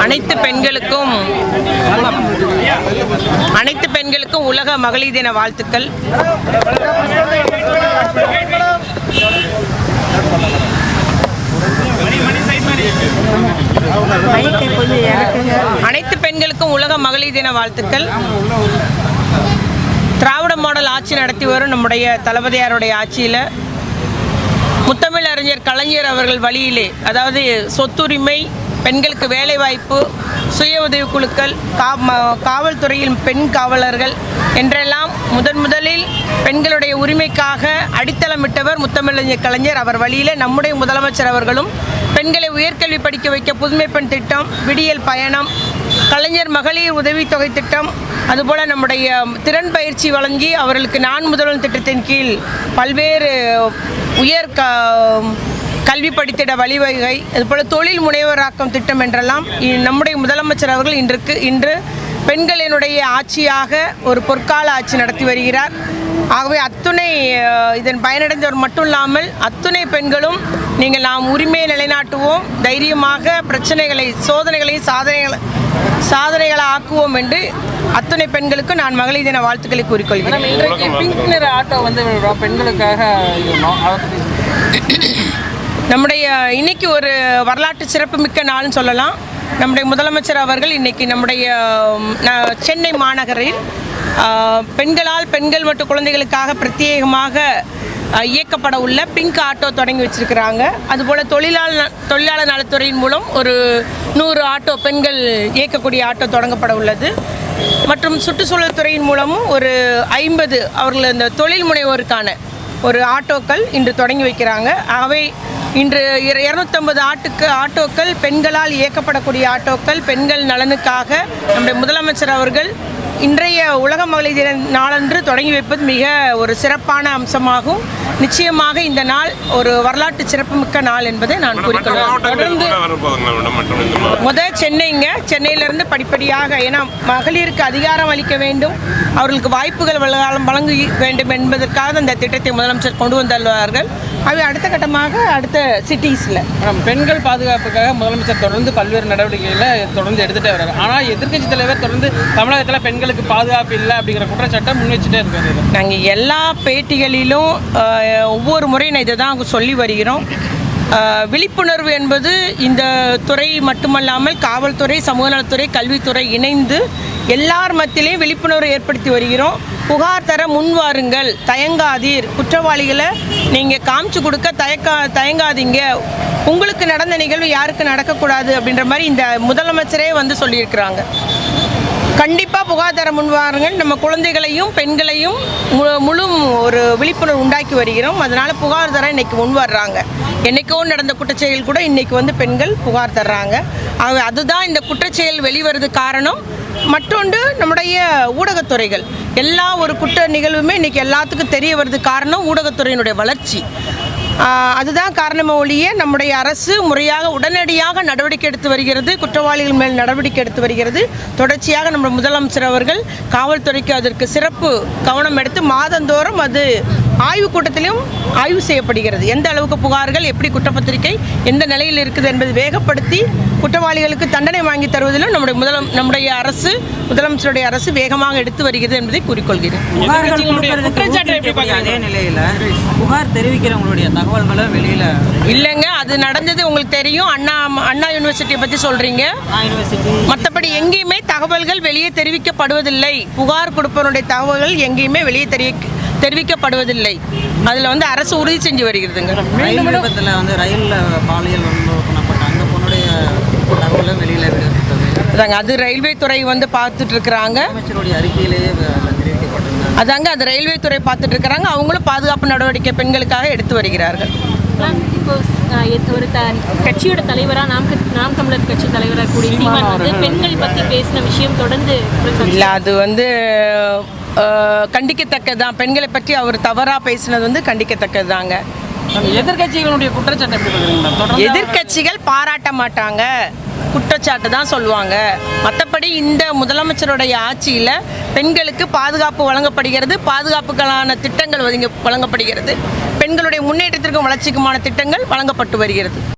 அனைத்து பெண்களுக்கும் உலக மகளிர் தின வாழ்த்துக்கள். அனைத்து பெண்களுக்கும் உலக மகளிர் தின வாழ்த்துக்கள். திராவிட மாடல் ஆட்சி நடத்தி வரும் நம்முடைய தளபதியாருடைய ஆட்சியில் முத்தமிழ் அறிஞர் கலைஞர் அவர்கள் வழியிலே, அதாவது சொத்துரிமை, பெண்களுக்கு வேலைவாய்ப்பு, சுய உதவிக்குழுக்கள், காவல்துறையில் பெண் காவலர்கள் என்றெல்லாம் முதலில் பெண்களுடைய உரிமைக்காக அடித்தளமிட்டவர் முத்தமிழறிஞர் கலைஞர். அவர் வழியில் நம்முடைய முதலமைச்சர் அவர்களும் பெண்களை உயர்கல்வி படிக்க வைக்க புதுமை பெண் திட்டம், விடியல் பயணம், கலைஞர் மகளிர் உதவித்தொகை திட்டம், அதுபோல் நம்முடைய திறன் பயிற்சி வழங்கி அவர்களுக்கு நான் முதல்வன் திட்டத்தின் கீழ் பல்வேறு உயர் கல்வி படித்திட வழிவகை, அதுபோல் தொழில் முனைவராக்கம் திட்டம் என்றெல்லாம் நம்முடைய முதலமைச்சர் அவர்கள் இன்று பெண்களினுடைய ஆட்சியாக ஒரு பொற்கால ஆட்சி நடத்தி வருகிறார். ஆகவே இதன் பயனடைந்தவர் மட்டும் இல்லாமல் அத்துணை பெண்களும் நாம் உரிமையை நிலைநாட்டுவோம், தைரியமாக பிரச்சனைகளை, சோதனைகளையும் சாதனைகளை ஆக்குவோம் என்று அத்துணை பெண்களுக்கு நான் மகளிர் தின வாழ்த்துக்களை கூறிக்கொள்கிறேன். பிங்க் நிற ஆட்டோ வந்து பெண்களுக்காக நம்முடைய இன்னைக்கு ஒரு வரலாற்று சிறப்புமிக்க நாள்னு சொல்லலாம். நம்முடைய முதலமைச்சர் அவர்கள் இன்னைக்கு நம்முடைய சென்னை மாநகரில் பெண்கள் மற்றும் குழந்தைகளுக்காக பிரத்யேகமாக இயக்கப்பட உள்ள பிங்க் ஆட்டோ தொடங்கி வச்சிருக்கிறாங்க. அதுபோல் தொழிலாளர் நலத்துறையின் மூலம் ஒரு 100 ஆட்டோ, பெண்கள் இயக்கக்கூடிய ஆட்டோ தொடங்கப்பட உள்ளது. மற்றும் சுற்றுச்சூழல் துறையின் மூலமும் ஒரு 50 அவர்கள் இந்த தொழில் முனைவோருக்கான ஒரு ஆட்டோக்கள் இன்று தொடங்கி வைக்கிறாங்க. ஆகவே இன்று 250 ஆட்டோக்கள் பெண்களால் இயக்கப்படக்கூடிய ஆட்டோக்கள், பெண்கள் நலனுக்காக நம்முடைய முதலமைச்சர் அவர்கள் இன்றைய உலக மகளிர் தின நாளன்று தொடங்கி வைப்பது மிக ஒரு சிறப்பான அம்சமாகும். நிச்சயமாக இந்த நாள் ஒரு வரலாற்று சிறப்புமிக்க நாள் என்பதை நான் கூறிக்கொள்வேன். தொடர்ந்து சென்னையிலிருந்து படிப்படியாக, ஏன்னா மகளிருக்கு அதிகாரம் அளிக்க வேண்டும், அவர்களுக்கு வாய்ப்புகள் வழங்க வேண்டும் என்பதற்காக இந்த திட்டத்தை முதலமைச்சர் கொண்டு வந்துள்ளார்கள். அது அடுத்த கட்டமாக அடுத்த சிட்டிஸில் பெண்கள் பாதுகாப்புக்காக முதலமைச்சர் தொடர்ந்து பல்வேறு நடவடிக்கைகளை தொடர்ந்து எடுத்துகிட்டே வர்றாரு. ஆனால் எதிர்க்கட்சி தலைவர் தொடர்ந்து தமிழகத்தில் பெண்களுக்கு பாதுகாப்பு இல்லை அப்படிங்கிற குற்றச்சாட்டை முன் வச்சுட்டே இருக்காரு. நாங்கள் எல்லா பேட்டிகளிலும் ஒவ்வொரு முறையும் இதை தான் சொல்லி வருகிறோம். விழிப்புணர்வு என்பது இந்த துறை மட்டுமல்லாமல் காவல்துறை, சமூக நலத்துறை, கல்வித்துறை இணைந்து எல்லார் மத்தியிலையும் விழிப்புணர்வு ஏற்படுத்தி வருகிறோம். புகார் தர முன்வாருங்கள், தயங்காதீர், குற்றவாளிகளை நீங்கள் காமிச்சு கொடுக்க தயங்காதீங்க, உங்களுக்கு நடந்த நிகழ்வு யாருக்கு நடக்கக்கூடாது அப்படின்ற மாதிரி இந்த முதலமைச்சரே சொல்லியிருக்கிறாங்க. கண்டிப்பாக புகார் தர முன்வாருங்கள். நம்ம குழந்தைகளையும் பெண்களையும் முழு ஒரு விழிப்புணர்வு உண்டாக்கி வருகிறோம். அதனால் புகார் தர இன்றைக்கி முன்வர்றாங்க. என்றைக்கோ நடந்த குற்றச்செயல் கூட இன்றைக்கி பெண்கள் புகார் தர்றாங்க. அதுதான் இந்த குற்றச்செயல் வெளிவருது காரணம். மற்றொன்று நம்முடைய ஊடகத்துறைகள், எல்லா ஒரு குற்ற நிகழ்வுமே இன்றைக்கி எல்லாத்துக்கும் தெரிய வருது காரணம் ஊடகத்துறையினுடைய வளர்ச்சி. அதுதான் காரணமே ஒழிய நம்முடைய அரசு முறையாக உடனடியாக நடவடிக்கை எடுத்து வருகிறது, குற்றவாளிகள் மேல் நடவடிக்கை எடுத்து வருகிறது. தொடர்ச்சியாக நம்ம முதலமைச்சர் அவர்கள் காவல்துறைக்கு அதற்கு சிறப்பு கவனம் எடுத்து மாதந்தோறும் அது ஆய்வு கூட்டத்திலும் ஆய்வு செய்யப்படுகிறது. எந்த அளவுக்கு புகார்கள், எப்படி குற்றப்பத்திரிகை எந்த நிலையில் இருக்குது என்பதை வேகப்படுத்தி குற்றவாளிகளுக்கு தண்டனை வாங்கி தருவதிலும் நம்முடைய அரசு, முதலமைச்சருடைய அரசு வேகமாக எடுத்து வருகிறது என்பதை கூறிக்கொள்கிறேன். அதே நிலையில் புகார் தெரிவிக்கிறவங்களுடைய தகவல்களை வெளியில் இல்லைங்க, அது நடந்தது உங்களுக்கு தெரியும். அண்ணா யூனிவர்சிட்டியை பற்றி சொல்கிறீங்க. மற்றபடி எங்கேயுமே தகவல்கள் வெளியே தெரிவிக்கப்படுவதில்லை. புகார் கொடுப்பவருடைய தகவல்கள் எங்கேயுமே வெளியே தெரிவிக்கப்படுவதில்லை. அதில் அரசு உறுதி செஞ்சு வருகிறதுங்க. ரயில் விபத்தில் ரயிலில் பாலியல் பண்ணப்பட்ட அந்த பொண்ணுடைய தகவலை வெளியில் அதாங்க, அது ரயில்வே துறை பார்த்துட்டு இருக்கிறாங்க. அமைச்சருடைய அறிக்கையிலேயே தெரிவிக்கப்பட்டிருந்தாங்க. அதாங்க, அது ரயில்வே துறை பார்த்துட்டு இருக்கிறாங்க. அவங்களும் பாதுகாப்பு நடவடிக்கை பெண்களுக்காக எடுத்து வருகிறார்கள். இப்போ ஒரு கட்சியோட தலைவராக நாம் தமிழர் கட்சி தலைவராக கூடிய சீமான் பெண்கள் பற்றி பேசின விஷயம் தொடர்ந்து இல்லை, அது கண்டிக்கத்தக்கது தான். பெண்களை பற்றி அவர் தவறாக பேசினது கண்டிக்கத்தக்கது தாங்க. எதிர்கட்சிகளுடைய குற்றச்சாட்டு எதிர்கட்சிகள் பாராட்ட மாட்டாங்க, குற்றச்சாட்டு தான் சொல்லுவாங்க. மற்றபடி இந்த முதலமைச்சருடைய ஆட்சியில் பெண்களுக்கு பாதுகாப்பு வழங்கப்படுகிறது, பாதுகாப்புக்கான திட்டங்கள் வழங்கப்படுகிறது, பெண்களுடைய முன்னேற்றத்திற்கும் வளர்ச்சிக்குமான திட்டங்கள் வழங்கப்பட்டு வருகிறது.